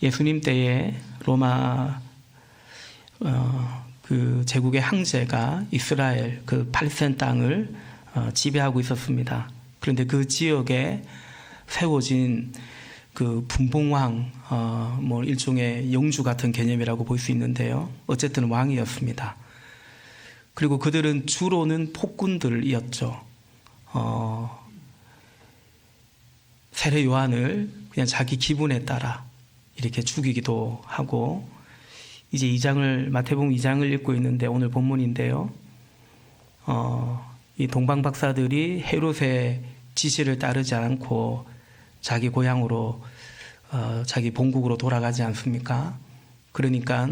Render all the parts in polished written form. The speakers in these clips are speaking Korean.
예수님 때에 로마 그 제국의 황제가 이스라엘 그 팔레스타인 땅을 지배하고 있었습니다. 그런데 그 지역에 세워진 그 분봉왕, 뭐 일종의 영주 같은 개념이라고 볼 수 있는데요. 어쨌든 왕이었습니다. 그리고 그들은 주로는 폭군들이었죠. 세례 요한을 그냥 자기 기분에 따라 이렇게 죽이기도 하고, 이제 마태복음 2장을 읽고 있는데 오늘 본문인데요. 이 동방 박사들이 헤롯의 지시를 따르지 않고 자기 고향으로 자기 본국으로 돌아가지 않습니까? 그러니까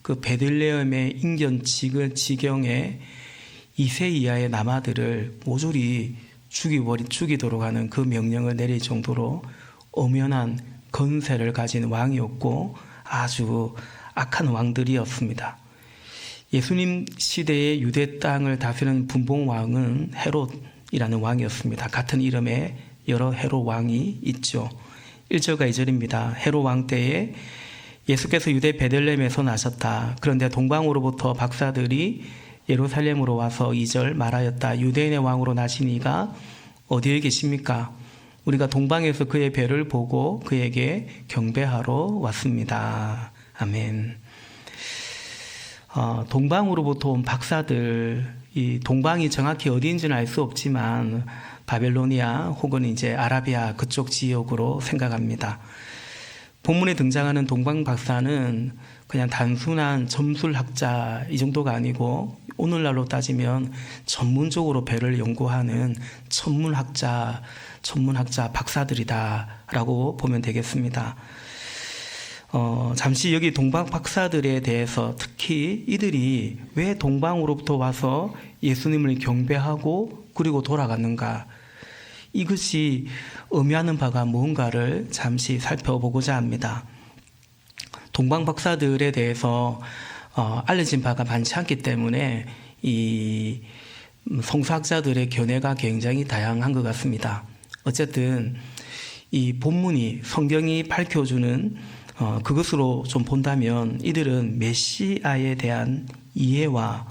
그 베들레헴의 인근 지경에 2세 이하의 남아들을 모조리 죽이도록 하는 그 명령을 내릴 정도로 엄연한 건세를 가진 왕이었고 아주 악한 왕들이었습니다. 예수님 시대의 유대 땅을 다스리는 분봉왕은 헤롯이라는 왕이었습니다. 같은 이름의 여러 헤롯 왕이 있죠. 1절과 2절입니다. 헤롯 왕 때에 예수께서 유대 베들레헴에서 나셨다. 그런데 동방으로부터 박사들이 예루살렘으로 와서 2절 말하였다. 유대인의 왕으로 나신 이가 어디에 계십니까? 우리가 동방에서 그의 배를 보고 그에게 경배하러 왔습니다. 아멘. 동방으로부터 온 박사들, 이 동방이 정확히 어디인지는 알 수 없지만 바벨로니아 혹은 이제 아라비아 그쪽 지역으로 생각합니다. 본문에 등장하는 동방 박사는 그냥 단순한 점술학자 이 정도가 아니고 오늘날로 따지면 전문적으로 배를 연구하는 천문학자 박사들이다라고 보면 되겠습니다. 잠시 여기 동방 박사들에 대해서 특히 이들이 왜 동방으로부터 와서 예수님을 경배하고 그리고 돌아갔는가, 이것이 의미하는 바가 무언가를 잠시 살펴보고자 합니다. 동방 박사들에 대해서 알려진 바가 많지 않기 때문에 이 성서학자들의 견해가 굉장히 다양한 것 같습니다. 어쨌든 이 본문이 성경이 밝혀주는 그것으로 좀 본다면 이들은 메시아에 대한 이해와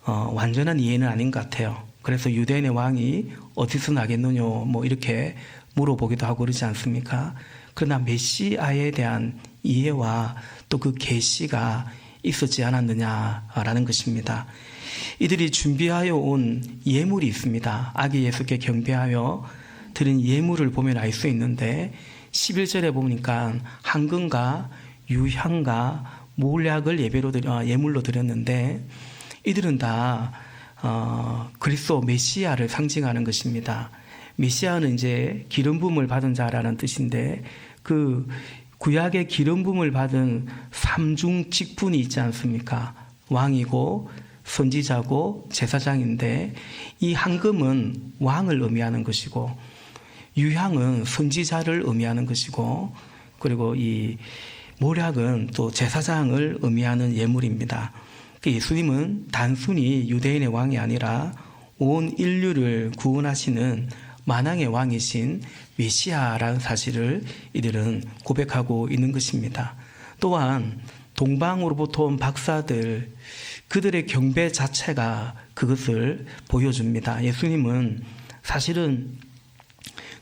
완전한 이해는 아닌 것 같아요. 그래서 유대인의 왕이 어디서 나겠느냐 뭐 이렇게 물어보기도 하고 그러지 않습니까? 그러나 메시아에 대한 이해와 또 그 계시가 있었지 않았느냐라는 것입니다. 이들이 준비하여 온 예물이 있습니다. 아기 예수께 경배하여 드린 예물을 보면 알 수 있는데 11절에 보니까 황금과 유향과 몰약을 예물로 드렸는데 이들은 다 그리스도 메시아를 상징하는 것입니다. 메시아는 이제 기름 부음을 받은 자라는 뜻인데 그 구약의 기름 부음을 받은 삼중 직분이 있지 않습니까? 왕이고 선지자고 제사장인데 이 황금은 왕을 의미하는 것이고 유향은 선지자를 의미하는 것이고 그리고 이 몰약은 또 제사장을 의미하는 예물입니다. 예수님은 단순히 유대인의 왕이 아니라 온 인류를 구원하시는 만왕의 왕이신 메시아라는 사실을 이들은 고백하고 있는 것입니다. 또한 동방으로부터 온 박사들, 그들의 경배 자체가 그것을 보여줍니다. 예수님은 사실은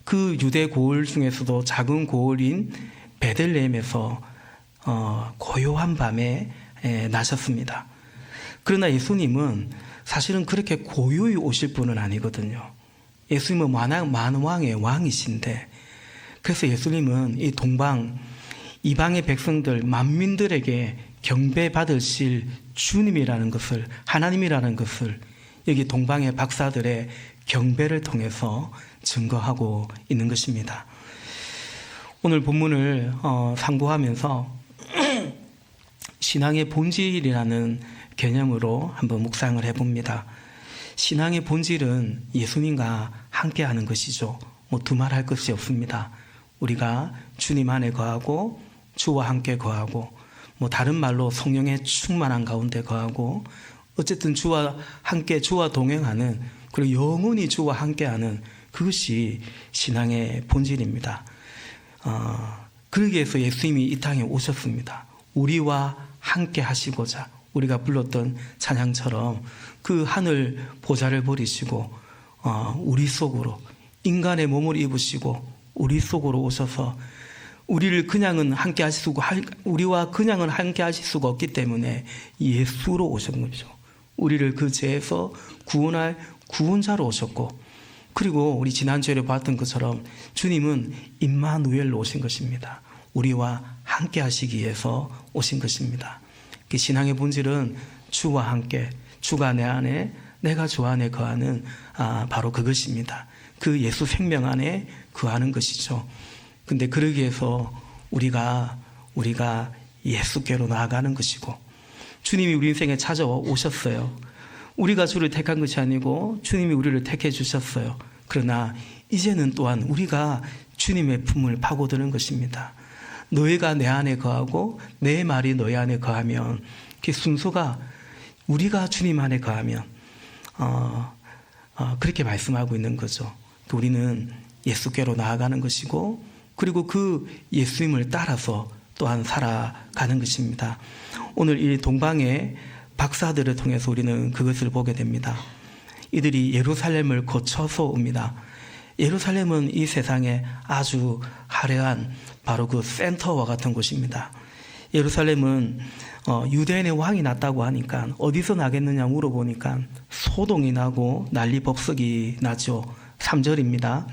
그 유대 고을 중에서도 작은 고을인 베들레헴에서 고요한 밤에 나셨습니다. 그러나 예수님은 사실은 그렇게 고요히 오실 분은 아니거든요. 예수님은 만왕의 왕이신데, 그래서 예수님은 이 동방 이방의 백성들 만민들에게 경배받으실 주님이라는 것을, 하나님이라는 것을 여기 동방의 박사들의 경배를 통해서 증거하고 있는 것입니다. 오늘 본문을 상고하면서 신앙의 본질이라는 개념으로 한번 묵상을 해봅니다. 신앙의 본질은 예수님과 함께하는 것이죠. 뭐 두말할 것이 없습니다. 우리가 주님 안에 거하고 주와 함께 거하고 뭐 다른 말로 성령의 충만한 가운데 거하고 어쨌든 주와 함께 주와 동행하는, 그리고 영원히 주와 함께하는 그것이 신앙의 본질입니다. 그러기 위해서 예수님이 이 땅에 오셨습니다. 우리와 함께 하시고자 우리가 불렀던 찬양처럼 그 하늘 보좌를 버리시고 우리 속으로 인간의 몸을 입으시고 우리 속으로 오셔서 우리를 그냥은 함께 하실 수가 우리와 그냥은 함께 하실 수가 없기 때문에 예수로 오신 거죠. 우리를 그 죄에서 구원할 구원자로 오셨고, 그리고 우리 지난주에 봤던 것처럼 주님은 임마누엘로 오신 것입니다. 우리와 함께 하시기 위해서 오신 것입니다. 그 신앙의 본질은 주와 함께, 주가 내 안에 내가 주 안에 거하는 바로 그것입니다. 그 예수 생명 안에 거하는 것이죠. 근데 그러기 위해서 우리가 예수께로 나아가는 것이고, 주님이 우리 인생에 찾아오셨어요. 우리가 주를 택한 것이 아니고 주님이 우리를 택해 주셨어요. 그러나 이제는 또한 우리가 주님의 품을 파고드는 것입니다. 너희가 내 안에 거하고 내 말이 너희 안에 거하면, 그 순서가 우리가 주님 안에 거하면 그렇게 말씀하고 있는 거죠. 우리는 예수께로 나아가는 것이고, 그리고 그 예수님을 따라서 또한 살아가는 것입니다. 오늘 이 동방의 박사들을 통해서 우리는 그것을 보게 됩니다. 이들이 예루살렘을 거쳐서 옵니다. 예루살렘은 이 세상에 아주 화려한 바로 그 센터와 같은 곳입니다. 예루살렘은 유대인의 왕이 났다고 하니까 어디서 나겠느냐 물어보니까 소동이 나고 난리법석이 나죠. 3절입니다.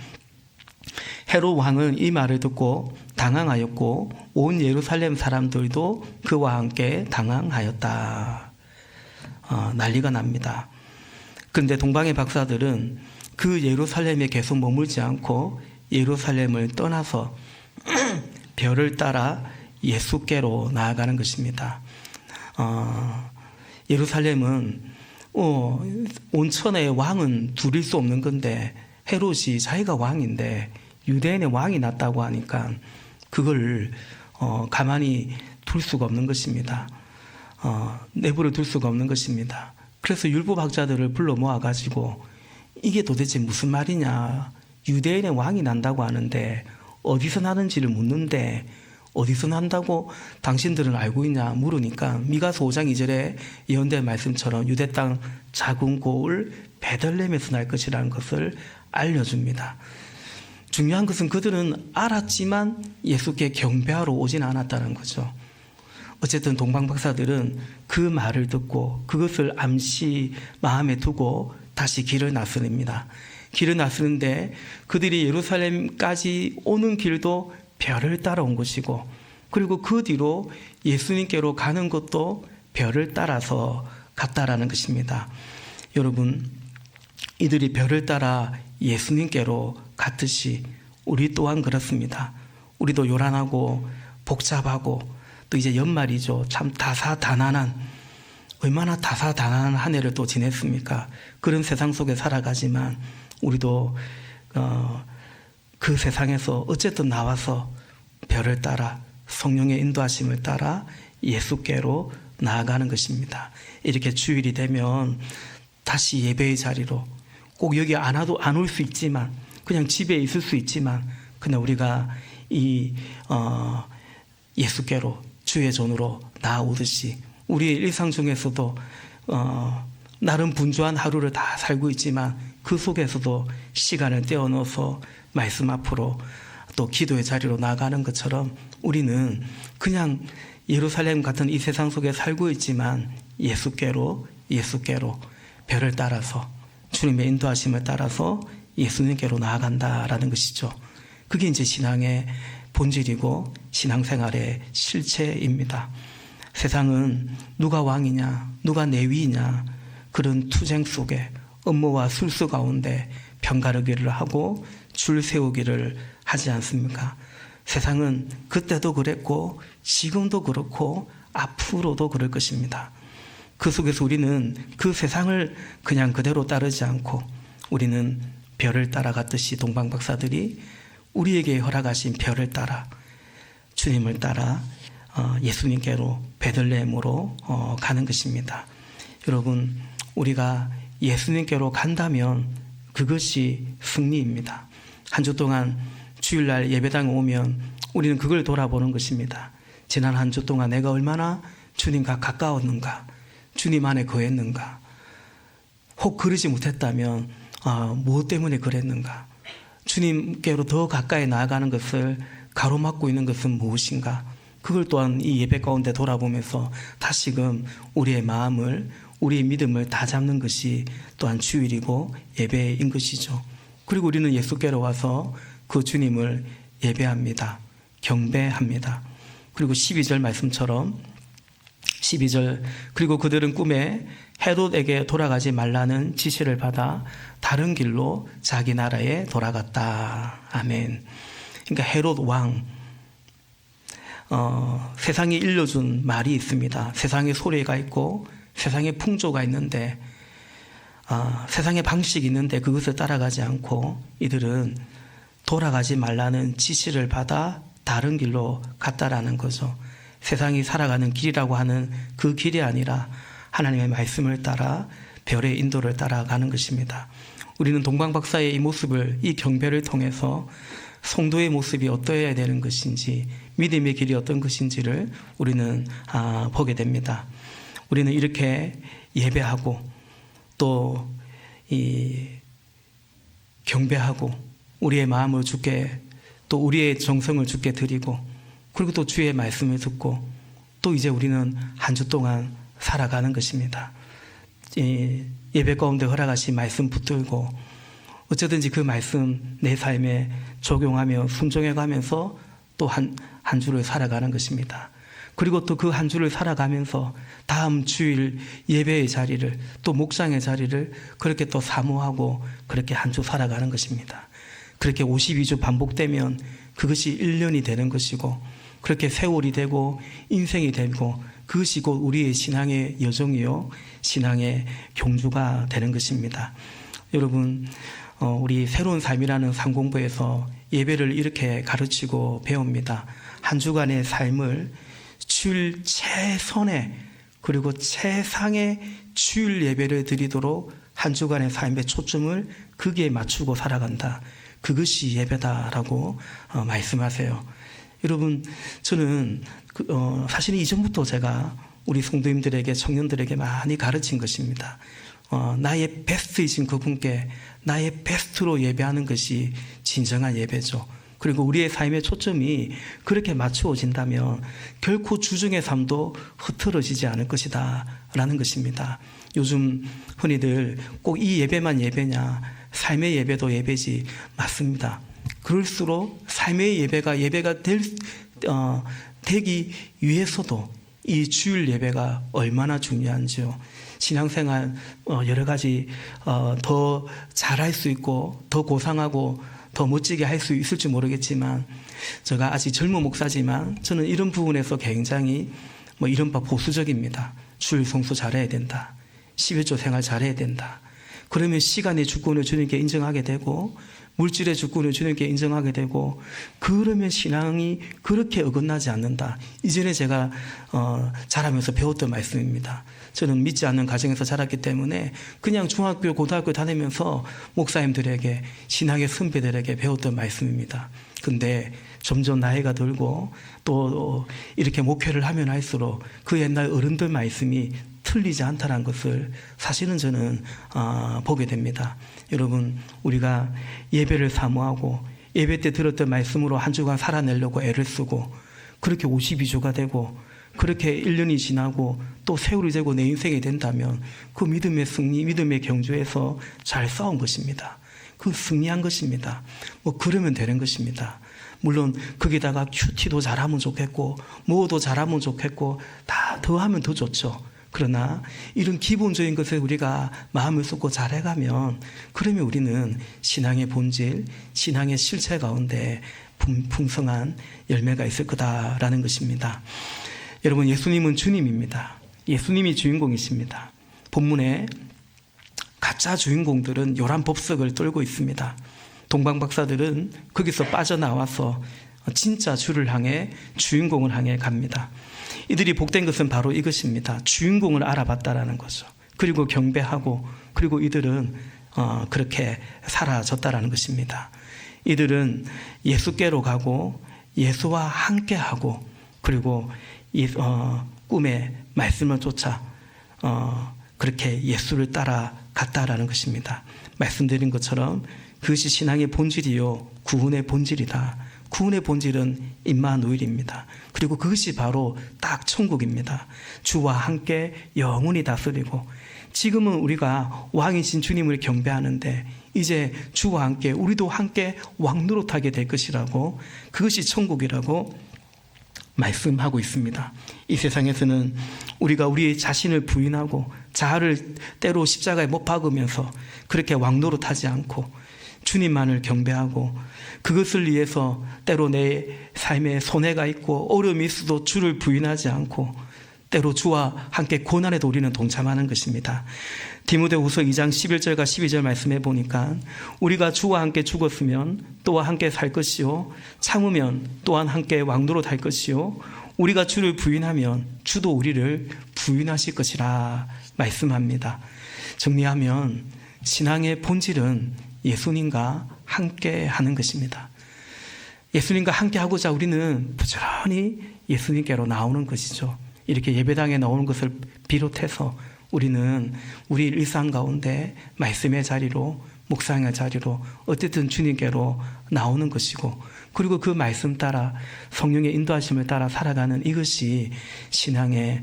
헤롯 왕은 이 말을 듣고 당황하였고 온 예루살렘 사람들도 그와 함께 당황하였다. 난리가 납니다. 그런데 동방의 박사들은 그 예루살렘에 계속 머물지 않고 예루살렘을 떠나서 별을 따라 예수께로 나아가는 것입니다. 예루살렘은 온천의 왕은 두릴 수 없는 건데, 헤롯이 자기가 왕인데 유대인의 왕이 났다고 하니까 그걸 가만히 둘 수가 없는 것입니다. 내버려 둘 수가 없는 것입니다. 그래서 율법학자들을 불러 모아가지고 이게 도대체 무슨 말이냐, 유대인의 왕이 난다고 하는데 어디서 나는지를 묻는데 어디서 난다고 당신들은 알고 있냐 물으니까 미가서 5장 2절에 예언된 말씀처럼 유대 땅 작은 고을 베들레헴에서 날 것이라는 것을 알려줍니다. 중요한 것은 그들은 알았지만 예수께 경배하러 오진 않았다는 거죠. 어쨌든 동방 박사들은 그 말을 듣고 그것을 암시 마음에 두고 다시 길을 나서립니다. 길을 나서는데 그들이 예루살렘까지 오는 길도 별을 따라온 것이고, 그리고 그 뒤로 예수님께로 가는 것도 별을 따라서 갔다라는 것입니다. 여러분, 이들이 별을 따라 예수님께로 갔듯이 우리 또한 그렇습니다. 우리도 요란하고 복잡하고 또 이제 연말이죠. 참 다사다난한, 얼마나 다사다난한 한 해를 또 지냈습니까? 그런 세상 속에 살아가지만 우리도 그 세상에서 어쨌든 나와서 별을 따라 성령의 인도하심을 따라 예수께로 나아가는 것입니다. 이렇게 주일이 되면 다시 예배의 자리로, 꼭 여기 안 올 수 있지만 그냥 집에 있을 수 있지만 그냥 우리가 이 예수께로 주의 전으로 나아오듯이 우리의 일상 중에서도 나름 분주한 하루를 다 살고 있지만 그 속에서도 시간을 떼어 넣어서 말씀 앞으로 또 기도의 자리로 나아가는 것처럼 우리는 그냥 예루살렘 같은 이 세상 속에 살고 있지만 예수께로 별을 따라서 주님의 인도하심을 따라서 예수님께로 나아간다라는 것이죠. 그게 이제 신앙의 본질이고 신앙생활의 실체입니다. 세상은 누가 왕이냐, 누가 내위이냐, 그런 투쟁 속에 업무와 술수 가운데 편가르기를 하고 줄 세우기를 하지 않습니까? 세상은 그때도 그랬고 지금도 그렇고 앞으로도 그럴 것입니다. 그 속에서 우리는 그 세상을 그냥 그대로 따르지 않고 우리는 별을 따라갔듯이 동방 박사들이 우리에게 허락하신 별을 따라 주님을 따라 예수님께로 베들레헴으로 가는 것입니다. 여러분, 우리가 예수님께로 간다면 그것이 승리입니다. 한 주 동안 주일날 예배당에 오면 우리는 그걸 돌아보는 것입니다. 지난 한 주 동안 내가 얼마나 주님과 가까웠는가, 주님 안에 거했는가, 혹 그러지 못했다면 무엇 때문에 그랬는가, 주님께로 더 가까이 나아가는 것을 가로막고 있는 것은 무엇인가, 그걸 또한 이 예배 가운데 돌아보면서 다시금 우리의 마음을, 우리의 믿음을 다잡는 것이 또한 주일이고 예배인 것이죠. 그리고 우리는 예수께로 와서 그 주님을 예배합니다. 경배합니다. 그리고 12절 말씀처럼 12절, 그리고 그들은 꿈에 헤롯에게 돌아가지 말라는 지시를 받아 다른 길로 자기 나라에 돌아갔다. 아멘. 그러니까 헤롯 왕, 세상이 일러준 말이 있습니다. 세상의 소리가 있고 세상의 풍조가 있는데, 세상의 방식이 있는데 그것을 따라가지 않고 이들은 돌아가지 말라는 지시를 받아 다른 길로 갔다라는 거죠. 세상이 살아가는 길이라고 하는 그 길이 아니라 하나님의 말씀을 따라 별의 인도를 따라가는 것입니다. 우리는 동방박사의 이 모습을, 이 경배를 통해서 성도의 모습이 어떠해야 되는 것인지, 믿음의 길이 어떤 것인지를 우리는 보게 됩니다. 우리는 이렇게 예배하고 또 이 경배하고 우리의 마음을 주께, 또 우리의 정성을 주께 드리고, 그리고 또 주의 말씀을 듣고, 또 이제 우리는 한 주 동안 살아가는 것입니다. 예배 가운데 허락하신 말씀 붙들고 어쩌든지 그 말씀 내 삶에 적용하며 순종해 가면서 또 한 주를 살아가는 것입니다. 그리고 또 그 한 주를 살아가면서 다음 주일 예배의 자리를, 또 목장의 자리를 그렇게 또 사모하고 그렇게 한 주 살아가는 것입니다. 그렇게 52주 반복되면 그것이 1년이 되는 것이고, 그렇게 세월이 되고 인생이 되고, 그것이 곧 우리의 신앙의 여정이요 신앙의 경주가 되는 것입니다. 여러분, 우리 새로운 삶이라는 상공부에서 예배를 이렇게 가르치고 배웁니다. 한 주간의 삶을 주일 최선의, 그리고 최상의 주일 예배를 드리도록 한 주간의 삶의 초점을 거기에 맞추고 살아간다. 그것이 예배다라고 말씀하세요. 여러분, 저는 사실 이전부터 제가 우리 성도님들에게, 청년들에게 많이 가르친 것입니다. 나의 베스트이신 그분께 나의 베스트로 예배하는 것이 진정한 예배죠. 그리고 우리의 삶의 초점이 그렇게 맞추어진다면 결코 주중의 삶도 흐트러지지 않을 것이다 라는 것입니다. 요즘 흔히들 꼭 이 예배만 예배냐, 삶의 예배도 예배지, 맞습니다. 그럴수록 삶의 예배가 되기 위해서도 이 주일 예배가 얼마나 중요한지요. 신앙생활 여러 가지 더 잘할 수 있고 더 고상하고 더 멋지게 할 수 있을지 모르겠지만, 제가 아직 젊은 목사지만 저는 이런 부분에서 굉장히 이른바 보수적입니다. 주일 성수 잘해야 된다, 11조 생활 잘해야 된다. 그러면 시간의 주권을 주님께 인정하게 되고, 물질의 주권을 주님께 인정하게 되고, 그러면 신앙이 그렇게 어긋나지 않는다. 이전에 제가 자라면서 배웠던 말씀입니다. 저는 믿지 않는 가정에서 자랐기 때문에 그냥 중학교, 고등학교 다니면서 목사님들에게, 신앙의 선배들에게 배웠던 말씀입니다. 근데 점점 나이가 들고 또 이렇게 목회를 하면 할수록 그 옛날 어른들 말씀이 틀리지 않다는 것을 사실은 저는 보게 됩니다. 여러분, 우리가 예배를 사모하고 예배 때 들었던 말씀으로 한 주간 살아내려고 애를 쓰고, 그렇게 52주가 되고 그렇게 1년이 지나고 또 세월이 되고 내 인생이 된다면 그 믿음의 승리, 믿음의 경주에서 잘 싸운 것입니다. 그 승리한 것입니다. 그러면 되는 것입니다. 물론 거기다가 큐티도 잘하면 좋겠고 뭐도 잘하면 좋겠고 다 더하면 더 좋죠. 그러나 이런 기본적인 것을 우리가 마음을 쏟고 잘해가면, 그러면 우리는 신앙의 본질, 신앙의 실체 가운데 풍성한 열매가 있을 거다라는 것입니다. 여러분, 예수님은 주님입니다. 예수님이 주인공이십니다. 본문에 가짜 주인공들은 요란법석을 떨고 있습니다. 동방박사들은 거기서 빠져나와서 진짜 주를 향해, 주인공을 향해 갑니다. 이들이 복된 것은 바로 이것입니다. 주인공을 알아봤다라는 거죠. 그리고 경배하고, 그리고 이들은 그렇게 사라졌다라는 것입니다. 이들은 예수께로 가고 예수와 함께하고 그리고 꿈의 말씀을 쫓아 그렇게 예수를 따라갔다라는 것입니다. 말씀드린 것처럼 그것이 신앙의 본질이요 구원의 본질이다. 구원의 본질은 임마누엘입니다. 그리고 그것이 바로 딱 천국입니다. 주와 함께 영원히 다스리고 지금은 우리가 왕이신 주님을 경배하는데 이제 주와 함께 우리도 함께 왕노릇하게 될 것이라고 그것이 천국이라고 말씀하고 있습니다. 이 세상에서는 우리가 우리 자신을 부인하고 자아를 때로 십자가에 못 박으면서 그렇게 왕노릇하지 않고 주님만을 경배하고 그것을 위해서 때로 내 삶에 손해가 있고 어려움이 있어도 주를 부인하지 않고 때로 주와 함께 고난에도 우리는 동참하는 것입니다. 디모데후서 2장 11절과 12절 말씀해 보니까 우리가 주와 함께 죽었으면 또한 함께 살 것이요 참으면 또한 함께 왕노릇 할 것이요 우리가 주를 부인하면 주도 우리를 부인하실 것이라 말씀합니다. 정리하면 신앙의 본질은 예수님과 함께 하는 것입니다. 예수님과 함께 하고자 우리는 부지런히 예수님께로 나오는 것이죠. 이렇게 예배당에 나오는 것을 비롯해서 우리는 우리 일상 가운데 말씀의 자리로 묵상의 자리로 어쨌든 주님께로 나오는 것이고 그리고 그 말씀 따라 성령의 인도하심을 따라 살아가는 이것이 신앙의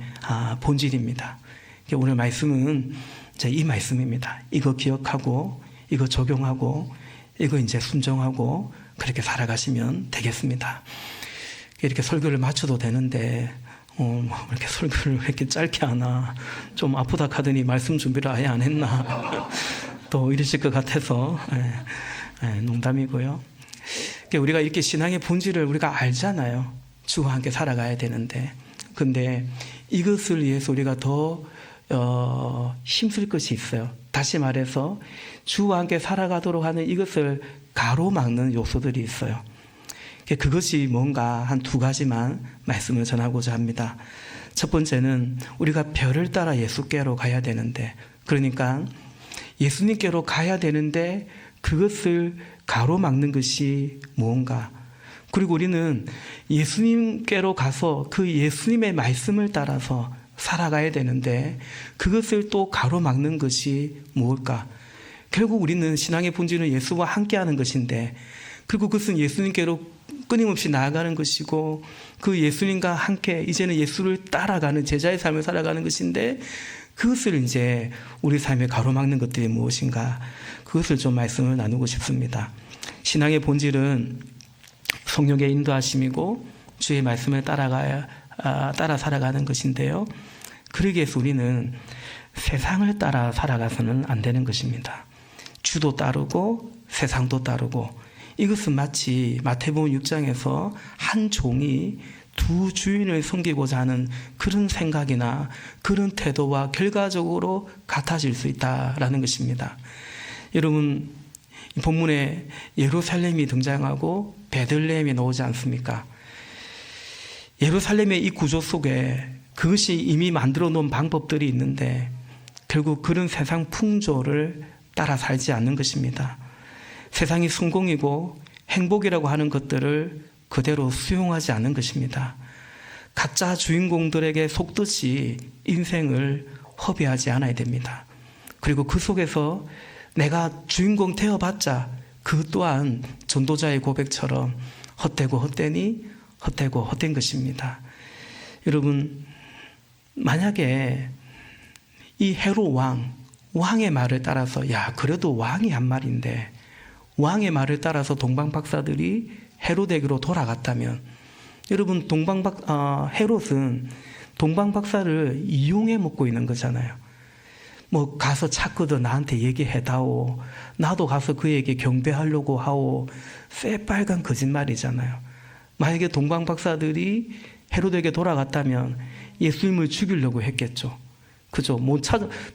본질입니다. 오늘 말씀은 이 말씀입니다. 이거 기억하고 이거 적용하고 이거 이제 순종하고 그렇게 살아가시면 되겠습니다. 이렇게 설교를 마쳐도 되는데 이렇게 설교를 왜 이렇게 짧게 하나 좀 아프다 하더니 말씀 준비를 아예 안 했나 또 이러실 것 같아서 농담이고요. 우리가 이렇게 신앙의 본질을 우리가 알잖아요. 주와 함께 살아가야 되는데 근데 이것을 위해서 우리가 더 힘쓸 것이 있어요. 다시 말해서 주와 함께 살아가도록 하는 이것을 가로막는 요소들이 있어요. 그것이 뭔가 한 두 가지만 말씀을 전하고자 합니다. 첫 번째는 우리가 별을 따라 예수께로 가야 되는데 그러니까 예수님께로 가야 되는데 그것을 가로막는 것이 무언가 그리고 우리는 예수님께로 가서 그 예수님의 말씀을 따라서 살아가야 되는데 그것을 또 가로막는 것이 무엇일까? 결국 우리는 신앙의 본질은 예수와 함께하는 것인데 그리고 그것은 예수님께로 끊임없이 나아가는 것이고 그 예수님과 함께 이제는 예수를 따라가는 제자의 삶을 살아가는 것인데 그것을 이제 우리 삶에 가로막는 것들이 무엇인가 그것을 좀 말씀을 나누고 싶습니다. 신앙의 본질은 성령의 인도하심이고 주의 말씀을 따라 살아가는 것인데요. 그러기 위해서 우리는 세상을 따라 살아가서는 안 되는 것입니다. 주도 따르고 세상도 따르고 이것은 마치 마태복음 6장에서 한 종이 두 주인을 섬기고자 하는 그런 생각이나 그런 태도와 결과적으로 같아질 수 있다라는 것입니다. 여러분 본문에 예루살렘이 등장하고 베들레헴이 나오지 않습니까? 예루살렘의 이 구조 속에 그것이 이미 만들어 놓은 방법들이 있는데 결국 그런 세상 풍조를 따라 살지 않는 것입니다. 세상이 성공이고 행복이라고 하는 것들을 그대로 수용하지 않는 것입니다. 가짜 주인공들에게 속듯이 인생을 허비하지 않아야 됩니다. 그리고 그 속에서 내가 주인공 되어봤자 그 또한 전도자의 고백처럼 헛되고 헛되니 헛되고 헛된 것입니다. 여러분 만약에 이 헤롯 왕의 말을 따라서 그래도 왕이 한 말인데 왕의 말을 따라서 동방 박사들이 헤롯에게로 돌아갔다면 여러분 헤롯은 동방 박사를 이용해 먹고 있는 거잖아요. 뭐 가서 찾거든 나한테 얘기해다오 나도 가서 그에게 경배하려고 하오 새빨간 거짓말이잖아요. 만약에 동방 박사들이 헤롯에게 돌아갔다면 예수님을 죽이려고 했겠죠. 그죠?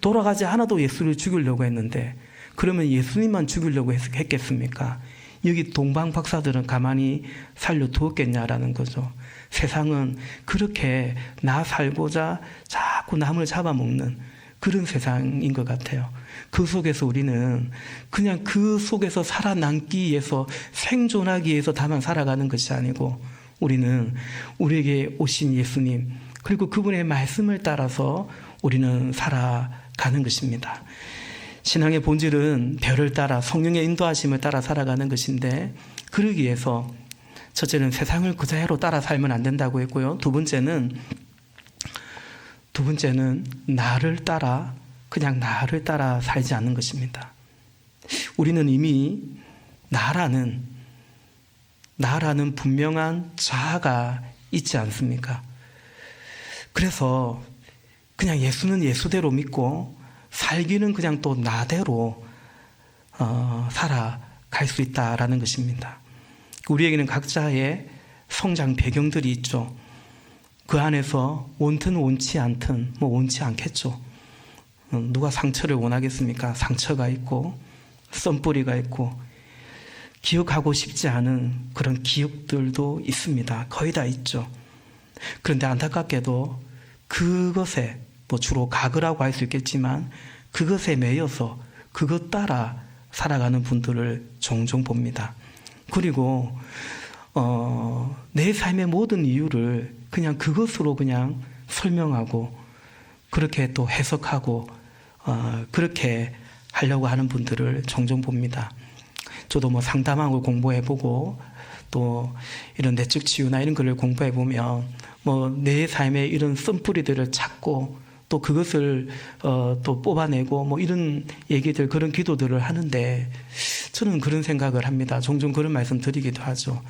돌아가지 않아도 예수를 죽이려고 했는데 그러면 예수님만 죽이려고 했겠습니까? 여기 동방 박사들은 가만히 살려두었겠냐라는 거죠. 세상은 그렇게 나 살고자 자꾸 남을 잡아먹는 그런 세상인 것 같아요. 그 속에서 우리는 그냥 그 속에서 살아남기 위해서 생존하기 위해서 다만 살아가는 것이 아니고 우리는 우리에게 오신 예수님, 그리고 그분의 말씀을 따라서 우리는 살아가는 것입니다. 신앙의 본질은 별을 따라 성령의 인도하심을 따라 살아가는 것인데, 그러기 위해서 첫째는 세상을 그대로 따라 살면 안 된다고 했고요. 두 번째는 나를 따라, 그냥 나를 따라 살지 않는 것입니다. 우리는 이미 나라는 분명한 자아가 있지 않습니까? 그래서 그냥 예수는 예수대로 믿고 살기는 그냥 또 나대로 살아갈 수 있다라는 것입니다. 우리에게는 각자의 성장 배경들이 있죠. 그 안에서 원든 원치 않든 원치 않겠죠. 누가 상처를 원하겠습니까? 상처가 있고 썸뿌리가 있고 기억하고 싶지 않은 그런 기억들도 있습니다. 거의 다 있죠. 그런데 안타깝게도 그것에 주로 가그라고 할 수 있겠지만 그것에 매여서 그것 따라 살아가는 분들을 종종 봅니다. 그리고 내 삶의 모든 이유를 그냥 그것으로 그냥 설명하고 그렇게 또 해석하고 그렇게 하려고 하는 분들을 종종 봅니다. 저도 상담하고 공부해보고 또 이런 내적 치유나 이런 거를 공부해보면 내 삶의 이런 쓴뿌리들을 찾고 또 그것을 또 뽑아내고 이런 얘기들, 그런 기도들을 하는데 저는 그런 생각을 합니다. 종종 그런 말씀 드리기도 하죠.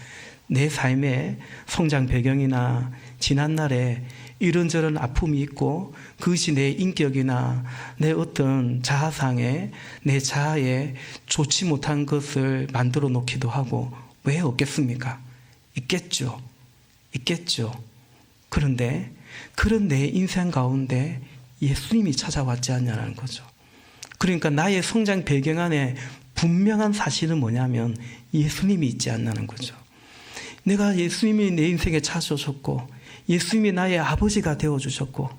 내 삶의 성장 배경이나 지난날에 이런저런 아픔이 있고 그것이 내 인격이나 내 어떤 자아상에 내 자아에 좋지 못한 것을 만들어 놓기도 하고 왜 없겠습니까? 있겠죠. 그런데 그런 내 인생 가운데 예수님이 찾아왔지 않냐는 거죠. 그러니까 나의 성장 배경 안에 분명한 사실은 뭐냐면 예수님이 있지 않냐는 거죠. 내가 예수님이 내 인생에 찾아오셨고 예수님이 나의 아버지가 되어주셨고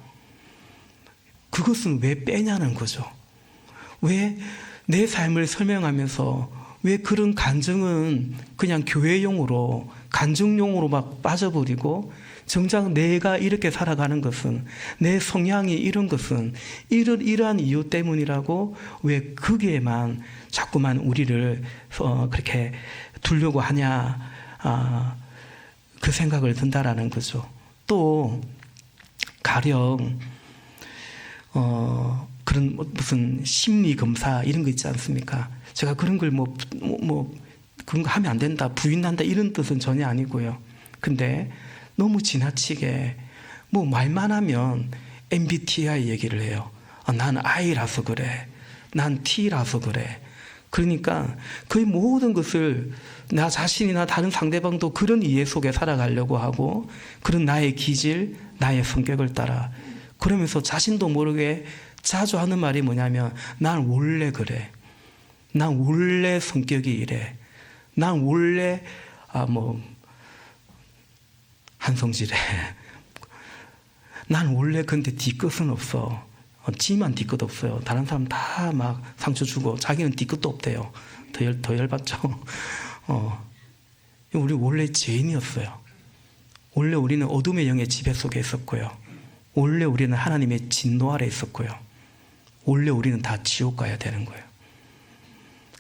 그것은 왜 빼냐는 거죠. 왜 내 삶을 설명하면서 왜 그런 간증은 그냥 교회용으로 간증용으로 막 빠져버리고 정작 내가 이렇게 살아가는 것은 내 성향이 이런 것은 이러한 이유 때문이라고 왜 거기에만 자꾸만 우리를 그렇게 두려고 하냐 그 생각을 든다라는 거죠. 또 가령 그런 무슨 심리 검사 이런 거 있지 않습니까? 제가 그런 걸 그런 거 하면 안 된다, 부인한다 이런 뜻은 전혀 아니고요. 근데 너무 지나치게 말만 하면 MBTI 얘기를 해요. 난 I라서 그래. 난 T라서 그래. 그러니까 거의 모든 것을 나 자신이나 다른 상대방도 그런 이해 속에 살아가려고 하고 그런 나의 기질, 나의 성격을 따라 그러면서 자신도 모르게 자주 하는 말이 뭐냐면 난 원래 그래. 난 원래 성격이 이래. 난 원래 한성질해. 난 원래 근데 뒤끝은 없어. 지만 뒤끝 없어요. 다른 사람 다 막 상처 주고 자기는 뒤끝도 없대요. 더 열받죠. 우리 원래 죄인이었어요. 원래 우리는 어둠의 영의 지배 속에 있었고요. 원래 우리는 하나님의 진노 아래 있었고요. 원래 우리는 다 지옥 가야 되는 거예요.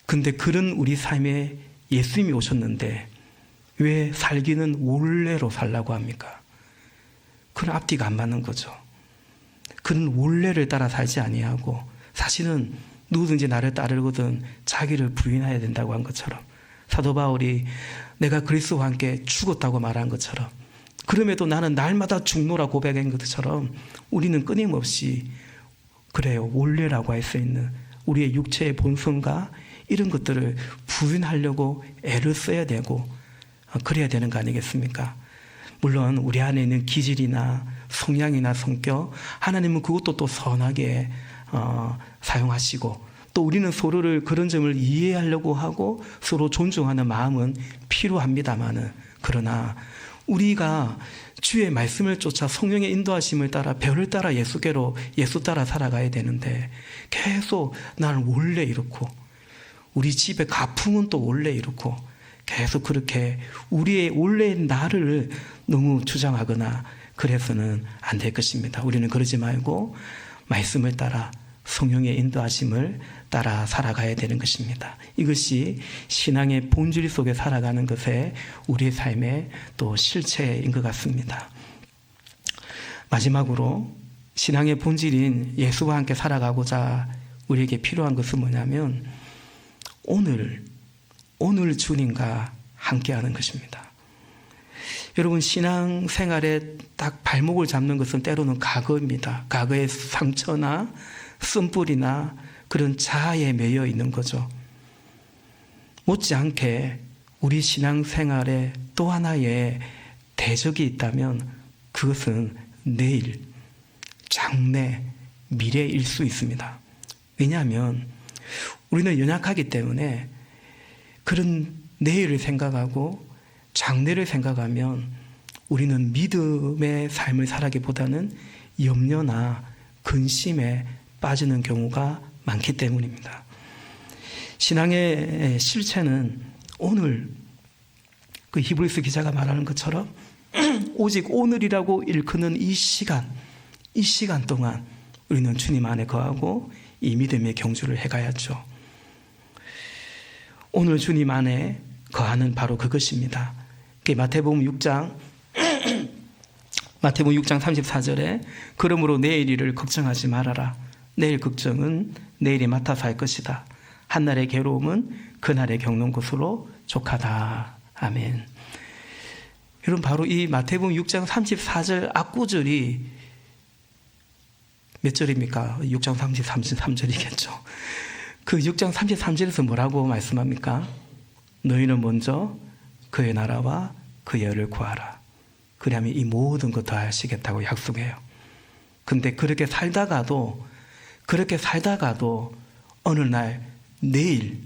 근데 그런 우리 삶에 예수님이 오셨는데 왜 살기는 원래로 살라고 합니까? 그런 앞뒤가 안 맞는 거죠. 그는 원래를 따라 살지 아니하고 사실은 누구든지 나를 따르거든 자기를 부인해야 된다고 한 것처럼 사도 바울이 내가 그리스도와 함께 죽었다고 말한 것처럼 그럼에도 나는 날마다 죽노라 고백한 것처럼 우리는 끊임없이 그래요. 원래라고 할 수 있는 우리의 육체의 본성과 이런 것들을 부인하려고 애를 써야 되고 그래야 되는 거 아니겠습니까? 물론 우리 안에 있는 기질이나 성향이나 성격 하나님은 그것도 또 선하게 사용하시고 또 우리는 서로를 그런 점을 이해하려고 하고 서로 존중하는 마음은 필요합니다마는 그러나 우리가 주의 말씀을 쫓아 성령의 인도하심을 따라 별을 따라 예수께로 예수 따라 살아가야 되는데 계속 나는 원래 이렇고 우리 집에 가풍은 또 원래 이렇고 계속 그렇게 우리의 원래 나를 너무 주장하거나 그래서는 안 될 것입니다. 우리는 그러지 말고 말씀을 따라 성령의 인도하심을 따라 살아가야 되는 것입니다. 이것이 신앙의 본질 속에 살아가는 것에 우리의 삶의 또 실체인 것 같습니다. 마지막으로 신앙의 본질인 예수와 함께 살아가고자 우리에게 필요한 것은 뭐냐면 오늘 주님과 함께하는 것입니다. 여러분, 신앙생활에 딱 발목을 잡는 것은 때로는 과거입니다. 과거의 상처나 쓴뿌리나 그런 자아에 매여 있는 거죠. 못지않게 우리 신앙생활에 또 하나의 대적이 있다면 그것은 내일, 장래, 미래일 수 있습니다. 왜냐하면 우리는 연약하기 때문에 그런 내일을 생각하고 장래를 생각하면 우리는 믿음의 삶을 살아기보다는 염려나 근심에 빠지는 경우가 많기 때문입니다. 신앙의 실체는 오늘 그 히브리서 기자가 말하는 것처럼 오직 오늘이라고 일컫는 이 시간 동안 우리는 주님 안에 거하고 이 믿음의 경주를 해가야죠. 오늘 주님 안에 거하는 바로 그것입니다. 마태복음 6장 34절에 그러므로 내일 일을 걱정하지 말아라. 내일 걱정은 내일이 맡아서 할 것이다. 한날의 괴로움은 그날의 겪는 것으로 족하다. 아멘. 여러분, 바로 이 마태복음 6장 34절 앞구절이 몇 절입니까? 6장 33절이겠죠. 그 6장 33절에서 뭐라고 말씀합니까? 너희는 먼저 그의 나라와 그의 의를 구하라. 그러면 이 모든 것 다 하시겠다고 약속해요. 근데 그렇게 살다가도 어느 날 내일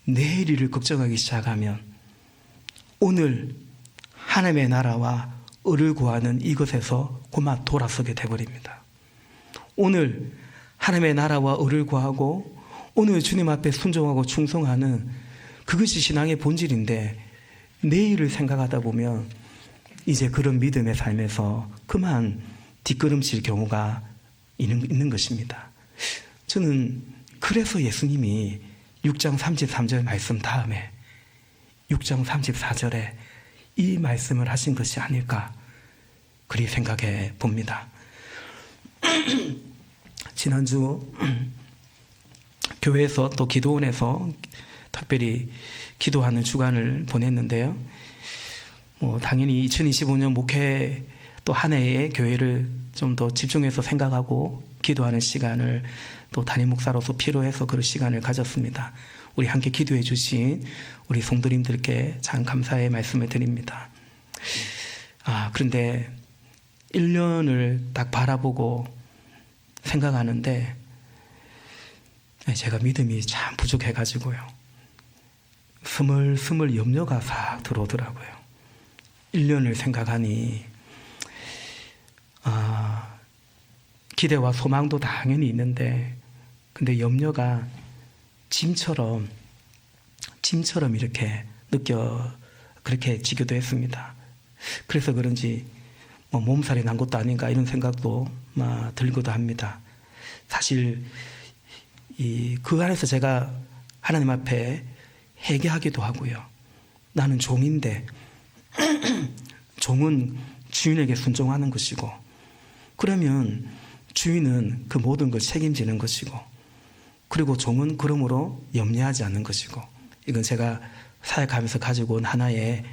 일을 걱정하기 시작하면 오늘 하나님의 나라와 의를 구하는 이것에서 그만 돌아서게 되어버립니다. 오늘 하나님의 나라와 의를 구하고 오늘 주님 앞에 순종하고 충성하는 그것이 신앙의 본질인데 내일을 생각하다 보면 이제 그런 믿음의 삶에서 그만 뒷걸음질 경우가 있는 것입니다. 저는 그래서 예수님이 6장 33절 말씀 다음에 6장 34절에 이 말씀을 하신 것이 아닐까 그리 생각해 봅니다. 지난주 교회에서 또 기도원에서 특별히 기도하는 주간을 보냈는데요. 당연히 2025년 목회 또 한 해의 교회를 좀 더 집중해서 생각하고 기도하는 시간을 또 담임 목사로서 필요해서 그런 시간을 가졌습니다. 우리 함께 기도해 주신 우리 성도님들께 참 감사의 말씀을 드립니다. 그런데 1년을 딱 바라보고 생각하는데 제가 믿음이 참 부족해가지고요. 스물스물 염려가 싹 들어오더라고요. 1년을 생각하니 기대와 소망도 당연히 있는데 근데 염려가 짐처럼 이렇게 그렇게 지기도 했습니다. 그래서 그런지 몸살이 난 것도 아닌가 이런 생각도 들기도 합니다. 사실 그 안에서 제가 하나님 앞에 회개하기도 하고요. 나는 종인데 종은 주인에게 순종하는 것이고 그러면 주인은 그 모든 걸 책임지는 것이고 그리고 종은 그러므로 염려하지 않는 것이고 이건 제가 사역하면서 가지고 온 하나의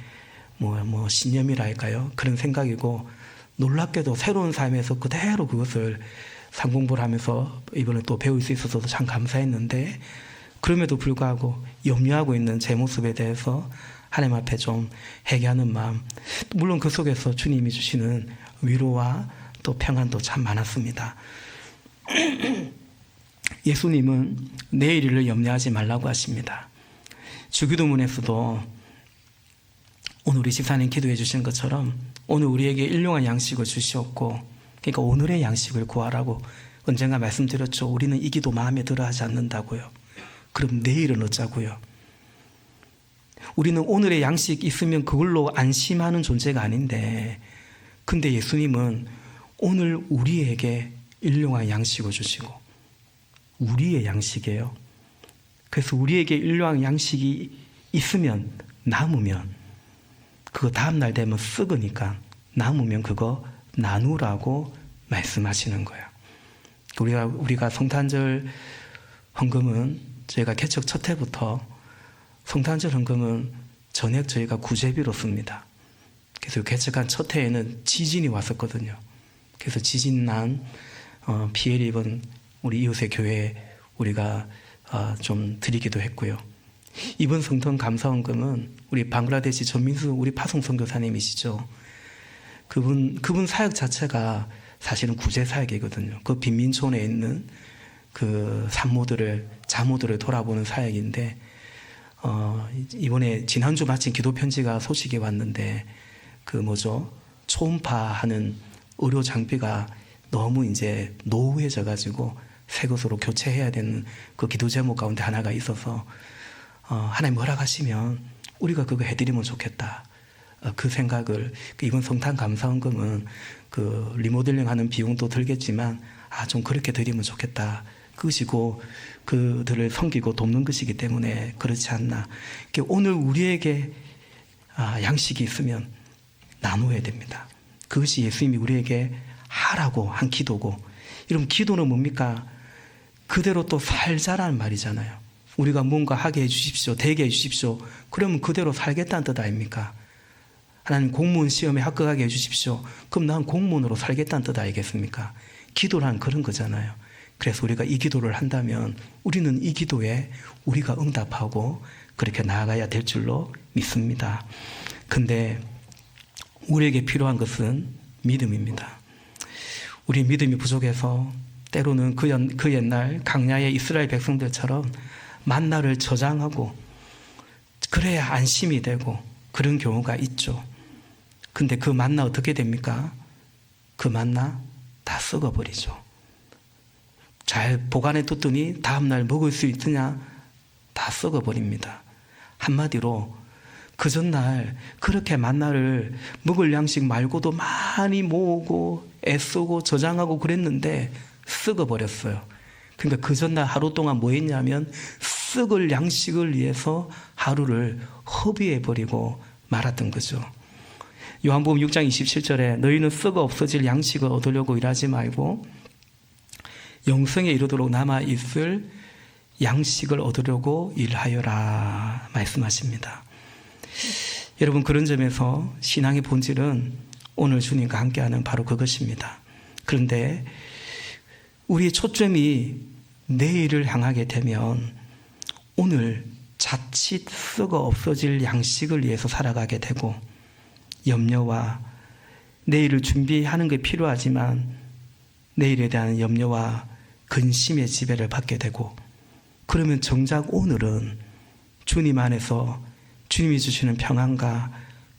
신념이랄까요? 그런 생각이고 놀랍게도 새로운 삶에서 그대로 그것을 상공부를 하면서 이번에 또 배울 수 있어서 참 감사했는데 그럼에도 불구하고 염려하고 있는 제 모습에 대해서 하나님 앞에 좀 회개하는 마음, 물론 그 속에서 주님이 주시는 위로와 또 평안도 참 많았습니다. 예수님은 내일 일을 염려하지 말라고 하십니다. 주기도문에서도 오늘 우리 집사님 기도해 주신 것처럼 오늘 우리에게 일용할 양식을 주시었고 그러니까 오늘의 양식을 구하라고 언젠가 말씀드렸죠. 우리는 이 기도 마음에 들어 하지 않는다고요. 그럼 내일은 어쩌고요? 우리는 오늘의 양식 있으면 그걸로 안심하는 존재가 아닌데, 근데 예수님은 오늘 우리에게 일용할 양식을 주시고, 우리의 양식이에요. 그래서 우리에게 일용할 양식이 있으면, 남으면, 그거 다음날 되면 썩으니까 남으면 그거 나누라고 말씀하시는 거예요. 우리가 성탄절 헌금은 저희가 개척 첫 해부터 성탄절 헌금은 전액 저희가 구제비로 씁니다. 그래서 개척한 첫 해에는 지진이 왔었거든요. 그래서 지진 난 피해를 입은 우리 이웃의 교회에 우리가 좀 드리기도 했고요. 이번 성탄 감사헌금은 우리 방글라데시 전민수 우리 파송 선교사님이시죠. 그분 사역 자체가 사실은 구제 사역이거든요. 그 빈민촌에 있는 그 산모들을 자모들을 돌아보는 사역인데 이번에 지난주 마침 기도 편지가 소식이 왔는데 초음파하는 의료 장비가 너무 이제 노후해져 가지고 새 것으로 교체해야 되는 그 기도 제목 가운데 하나가 있어서 하나님 허락하시면 우리가 그거 해드리면 좋겠다. 그 생각을 이번 성탄 감사헌금은 그 리모델링 하는 비용도 들겠지만 좀 그렇게 드리면 좋겠다. 그것이고 그들을 섬기고 돕는 것이기 때문에 그렇지 않나. 오늘 우리에게 양식이 있으면 나누어야 됩니다. 그것이 예수님이 우리에게 하라고 한 기도고, 여러분 기도는 뭡니까? 그대로 또 살자라는 말이잖아요. 우리가 뭔가 하게 해주십시오, 되게 해주십시오. 그러면 그대로 살겠다는 뜻 아닙니까? 하나님 공무원 시험에 합격하게 해주십시오. 그럼 난 공무원으로 살겠다는 뜻 아니겠습니까? 기도란 그런 거잖아요. 그래서 우리가 이 기도를 한다면 우리는 이 기도에 우리가 응답하고 그렇게 나아가야 될 줄로 믿습니다. 근데 우리에게 필요한 것은 믿음입니다. 우리 믿음이 부족해서 때로는 그 옛날 강야의 이스라엘 백성들처럼 만나를 저장하고 그래야 안심이 되고 그런 경우가 있죠. 근데 그 만나 어떻게 됩니까? 그 만나 다 썩어버리죠. 잘 보관해 뒀더니 다음날 먹을 수 있느냐? 다 썩어버립니다. 한마디로 그 전날 그렇게 만나를 먹을 양식 말고도 많이 모으고 애쓰고 저장하고 그랬는데 썩어버렸어요. 그러니까 그 전날 하루 동안 뭐 했냐면 썩을 양식을 위해서 하루를 허비해버리고 말았던 거죠. 요한복음 6장 27절에 너희는 썩어 없어질 양식을 얻으려고 일하지 말고 영생에 이르도록 남아있을 양식을 얻으려고 일하여라 말씀하십니다. 여러분, 그런 점에서 신앙의 본질은 오늘 주님과 함께하는 바로 그것입니다. 그런데 우리의 초점이 내일을 향하게 되면 오늘 자칫 썩어 없어질 양식을 위해서 살아가게 되고 염려와 내일을 준비하는 게 필요하지만 내일에 대한 염려와 근심의 지배를 받게 되고, 그러면 정작 오늘은 주님 안에서 주님이 주시는 평안과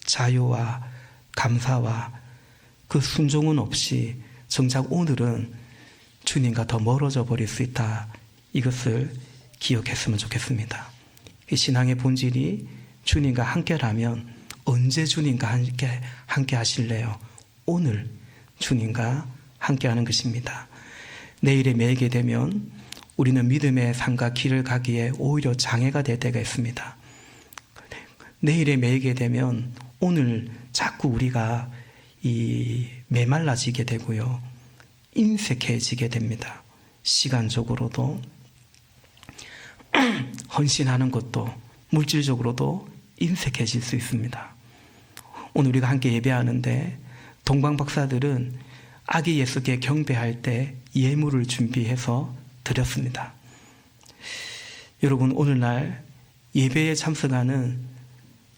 자유와 감사와 그 순종은 없이 정작 오늘은 주님과 더 멀어져 버릴 수 있다. 이것을 기억했으면 좋겠습니다. 이 신앙의 본질이 주님과 함께라면 언제 주님과 함께 하실래요? 오늘 주님과 함께하는 것입니다. 내일에 매이게 되면 우리는 믿음의 삶과 길을 가기에 오히려 장애가 될 때가 있습니다. 내일에 매이게 되면 오늘 자꾸 우리가 메말라지게 되고요, 인색해지게 됩니다. 시간적으로도 헌신하는 것도 물질적으로도 인색해질 수 있습니다. 오늘 우리가 함께 예배하는데 동방 박사들은 아기 예수께 경배할 때 예물을 준비해서 드렸습니다. 여러분, 오늘날 예배에 참석하는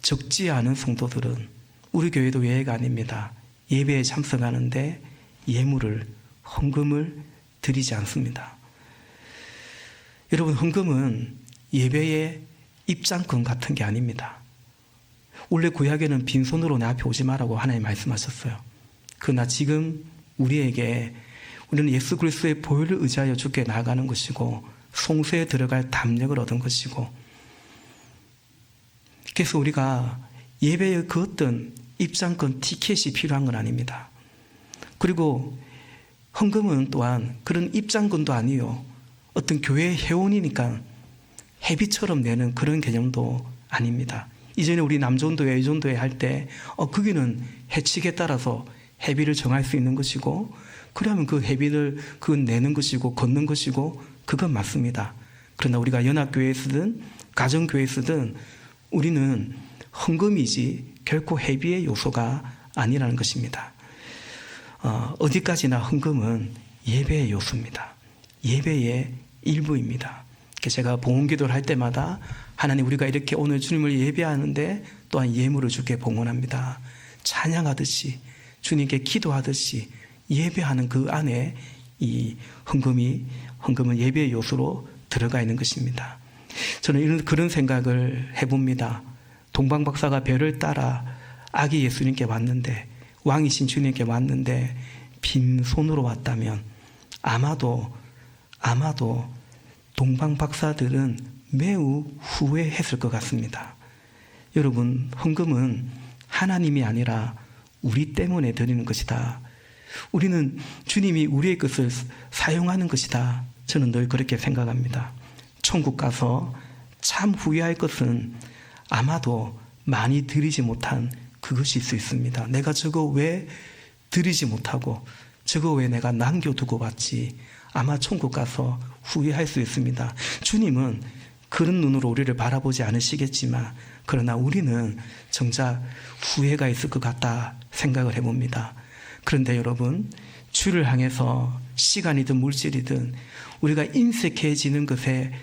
적지 않은 성도들은 우리 교회도 예외가 아닙니다. 예배에 참석하는데 예물을, 헌금을 드리지 않습니다. 여러분, 헌금은 예배의 입장권 같은 게 아닙니다. 원래 구약에는 빈손으로 내 앞에 오지 마라고 하나님 말씀하셨어요. 그러나 지금 우리는 예수 그리스도의 보혈을 의지하여 주께 나아가는 것이고 송수에 들어갈 담력을 얻은 것이고, 그래서 우리가 예배의 그 어떤 입장권 티켓이 필요한 건 아닙니다. 그리고 헌금은 또한 그런 입장권도 아니요, 어떤 교회 회원이니까 회비처럼 내는 그런 개념도 아닙니다. 이전에 우리 남전도회, 여전도회 할 때 거기는 해칙에 따라서 회비를 정할 수 있는 것이고, 그러면 그 회비를 그건 내는 것이고 걷는 것이고 그건 맞습니다. 그러나 우리가 연합교회에 쓰든 가정교회에 쓰든 우리는 헌금이지 결코 회비의 요소가 아니라는 것입니다. 어디까지나 헌금은 예배의 요소입니다. 예배의 일부입니다. 제가 봉헌기도를 할 때마다 하나님, 우리가 이렇게 오늘 주님을 예배하는데 또한 예물을 주께 봉헌합니다. 찬양하듯이, 주님께 기도하듯이 예배하는 그 안에 이 헌금은 예배의 요소로 들어가 있는 것입니다. 저는 그런 생각을 해봅니다. 동방박사가 별을 따라 아기 예수님께 왔는데, 왕이신 주님께 왔는데 빈손으로 왔다면 아마도 동방박사들은 매우 후회했을 것 같습니다. 여러분, 헌금은 하나님이 아니라 우리 때문에 드리는 것이다. 우리는 주님이 우리의 것을 사용하는 것이다. 저는 늘 그렇게 생각합니다. 천국 가서 참 후회할 것은 아마도 많이 드리지 못한 그것일 수 있습니다. 내가 저거 왜 드리지 못하고 저거 왜 내가 남겨두고 왔지? 아마 천국 가서 후회할 수 있습니다. 주님은 그런 눈으로 우리를 바라보지 않으시겠지만, 그러나 우리는 정작 후회가 있을 것 같다 생각을 해봅니다. 그런데 여러분, 주를 향해서 시간이든 물질이든 우리가 인색해지는 것의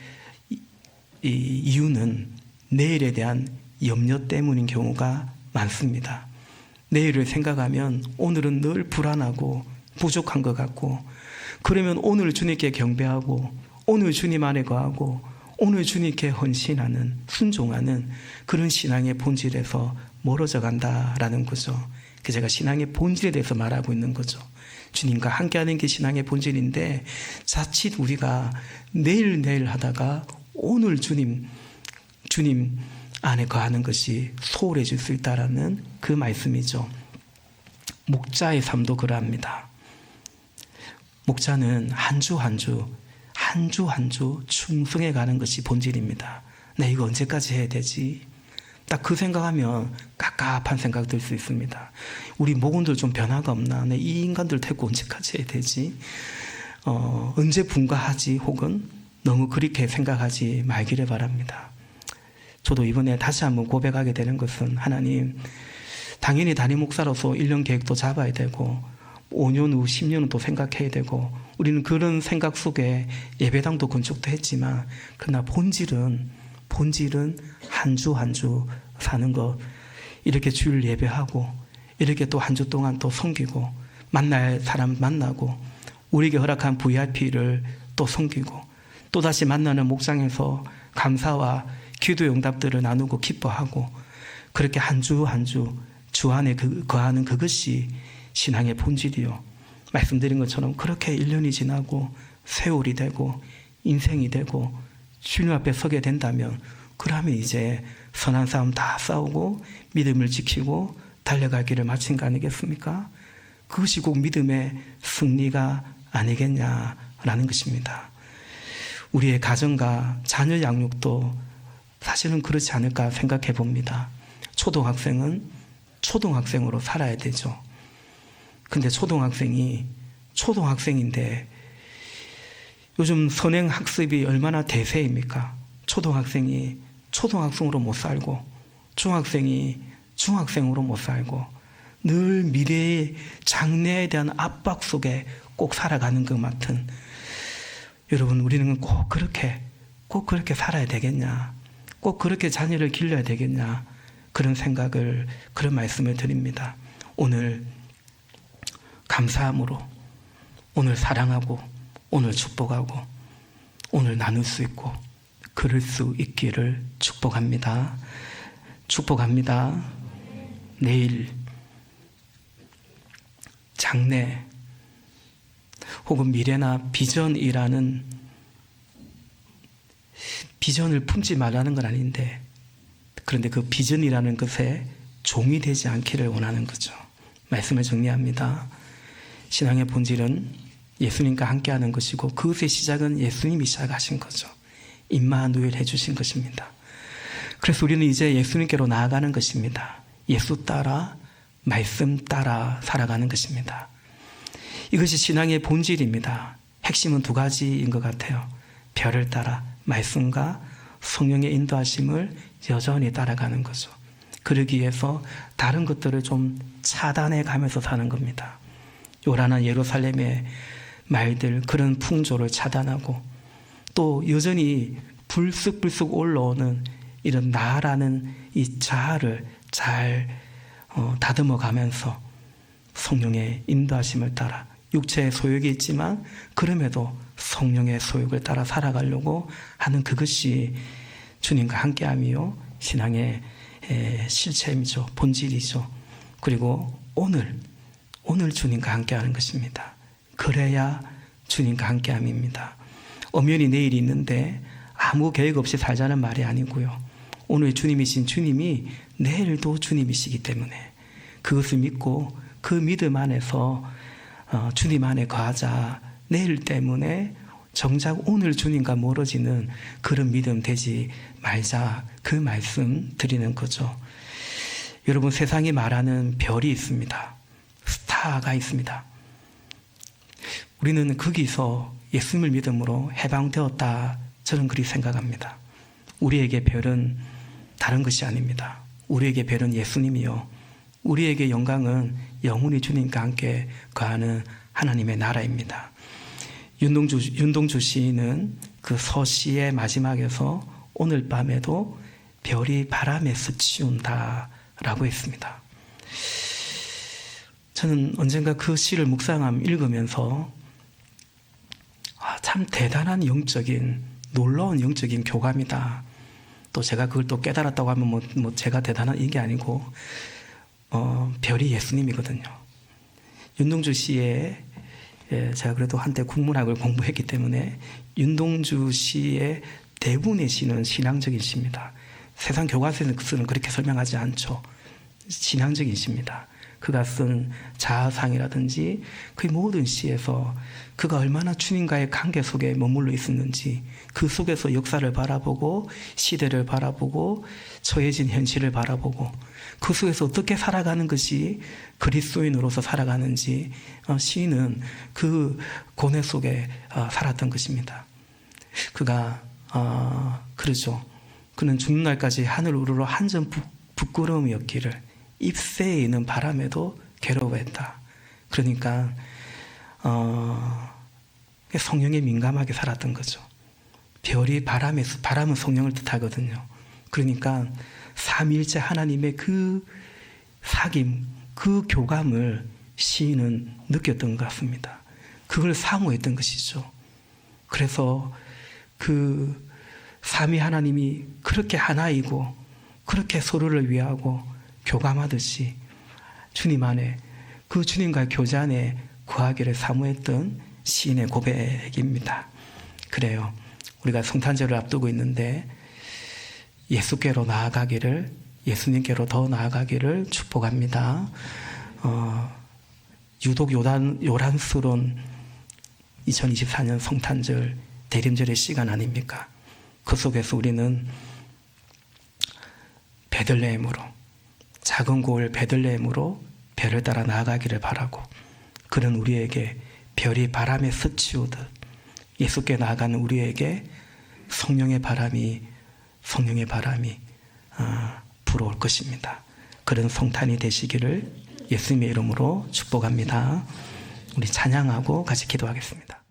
이유는 내일에 대한 염려 때문인 경우가 많습니다. 내일을 생각하면 오늘은 늘 불안하고 부족한 것 같고, 그러면 오늘 주님께 경배하고 오늘 주님 안에 거하고 오늘 주님께 헌신하는, 순종하는 그런 신앙의 본질에서 멀어져 간다라는 거죠. 제가 신앙의 본질에 대해서 말하고 있는 거죠. 주님과 함께하는 게 신앙의 본질인데, 자칫 우리가 내일 하다가 오늘 주님 안에 거하는 것이 소홀해질 수 있다라는 그 말씀이죠. 목자의 삶도 그러합니다. 목자는 한 주 한 주 충성해 가는 것이 본질입니다. 나 이거 언제까지 해야 되지? 딱 그 생각하면 깝깝한 생각 들 수 있습니다. 우리 목원들 좀 변화가 없나? 내 이 인간들 데리고 언제까지 해야 되지? 언제 분가하지? 혹은 너무 그렇게 생각하지 말기를 바랍니다. 저도 이번에 다시 한번 고백하게 되는 것은, 하나님, 당연히 담임 목사로서 1년 계획도 잡아야 되고 5년 후 10년은 또 생각해야 되고, 우리는 그런 생각 속에 예배당도 건축도 했지만, 그러나 본질은 한 주 한 주 사는 것, 이렇게 주일 예배하고 이렇게 또 한 주 동안 또 섬기고 만날 사람 만나고 우리에게 허락한 VIP를 또 섬기고 또다시 만나는 목장에서 감사와 기도 응답들을 나누고 기뻐하고, 그렇게 한 주 한 주 안에 거하는 그것이 신앙의 본질이요, 말씀드린 것처럼 그렇게 1년이 지나고 세월이 되고 인생이 되고 주님 앞에 서게 된다면, 그러면 이제 선한 싸움 다 싸우고 믿음을 지키고 달려갈 길을 마친 거 아니겠습니까? 그것이 꼭 믿음의 승리가 아니겠냐라는 것입니다. 우리의 가정과 자녀 양육도 사실은 그렇지 않을까 생각해 봅니다. 초등학생은 초등학생으로 살아야 되죠. 근데 초등학생인데 요즘 선행학습이 얼마나 대세입니까? 초등학생이 초등학생으로 못 살고 중학생이 중학생으로 못 살고 늘 미래의 장래에 대한 압박 속에 꼭 살아가는 것 같은, 여러분, 우리는 꼭 그렇게 살아야 되겠냐, 꼭 그렇게 자녀를 길러야 되겠냐, 그런 말씀을 드립니다. 오늘 감사함으로, 오늘 사랑하고, 오늘 축복하고, 오늘 나눌 수 있고 그럴 수 있기를 축복합니다. 내일 장래 혹은 미래나 비전이라는, 비전을 품지 말라는 건 아닌데 그런데 그 비전이라는 것에 종이 되지 않기를 원하는 거죠. 말씀을 정리합니다. 신앙의 본질은 예수님과 함께하는 것이고 그것의 시작은 예수님이 시작하신 거죠. 임마누엘 해주신 것입니다. 그래서 우리는 이제 예수님께로 나아가는 것입니다. 예수 따라 말씀 따라 살아가는 것입니다. 이것이 신앙의 본질입니다. 핵심은 두 가지인 것 같아요. 별을 따라 말씀과 성령의 인도하심을 여전히 따라가는 거죠. 그러기 위해서 다른 것들을 좀 차단해 가면서 사는 겁니다. 요란한 예루살렘의 말들, 그런 풍조를 차단하고 또 여전히 불쑥불쑥 올라오는 이런 나라는 이 자아를 잘 다듬어 가면서 성령의 인도하심을 따라 육체의 소욕이 있지만 그럼에도 성령의 소욕을 따라 살아가려고 하는 그것이 주님과 함께함이요 신앙의 실체이죠. 본질이죠. 그리고 오늘 주님과 함께하는 것입니다. 그래야 주님과 함께함입니다. 엄연히 내일이 있는데 아무 계획 없이 살자는 말이 아니고요. 오늘 주님이신 주님이 내일도 주님이시기 때문에 그것을 믿고 그 믿음 안에서 주님 안에 거하자. 내일 때문에 정작 오늘 주님과 멀어지는 그런 믿음 되지 말자. 그 말씀 드리는 거죠. 여러분, 세상이 말하는 별이 있습니다. 스타가 있습니다. 우리는 거기서 예수님을 믿음으로 해방되었다. 저는 그리 생각합니다. 우리에게 별은 다른 것이 아닙니다. 우리에게 별은 예수님이요. 우리에게 영광은 영원히 주님과 함께 거하는 하나님의 나라입니다. 윤동주 시인은 그 서시의 마지막에서 오늘 밤에도 별이 바람에 스치운다 라고 했습니다. 저는 언젠가 그 시를 읽으면서 참 대단한 놀라운 영적인 교감이다. 또 제가 그걸 또 깨달았다고 하면 제가 대단한 이게 아니고 별이 예수님이거든요. 윤동주 씨의 제가 그래도 한때 국문학을 공부했기 때문에 윤동주 씨의 대부분의 시는 신앙적인 시입니다. 세상 교과서는 그렇게 설명하지 않죠. 신앙적인 시입니다. 그가 쓴 자아상이라든지 그 모든 시에서 그가 얼마나 주님과의 관계 속에 머물러 있었는지 그 속에서 역사를 바라보고 시대를 바라보고 처해진 현실을 바라보고 그 속에서 어떻게 살아가는 것이 그리스도인으로서 살아가는지 시인은 그 고뇌 속에 살았던 것입니다. 그가 그러죠. 그는 죽는 날까지 하늘 우러러 한 점 부끄러움이 없기를 잎새에 있는 바람에도 괴로워했다. 그러니까 성령에 민감하게 살았던 거죠. 별이 바람은 성령을 뜻하거든요. 그러니까 삼위일체 하나님의 그 사귐, 그 교감을 시인은 느꼈던 것 같습니다. 그걸 사모했던 것이죠. 그래서 그 삼위 하나님이 그렇게 하나이고 그렇게 서로를 위하고 교감하듯이 주님 안에 그 주님과의 교제 안에 거하기를 사모했던 시인의 고백입니다. 그래요. 우리가 성탄절을 앞두고 있는데 예수께로 나아가기를, 예수님께로 더 나아가기를 축복합니다. 유독 요란스러운 2024년 성탄절 대림절의 시간 아닙니까? 그 속에서 우리는 베들레헴으로, 작은 고을 베들레헴으로 별을 따라 나아가기를 바라고, 그는 우리에게 별이 바람에 스치우듯 예수께 나아가는 우리에게 성령의 바람이 불어올 것입니다. 그런 성탄이 되시기를 예수님의 이름으로 축복합니다. 우리 찬양하고 같이 기도하겠습니다.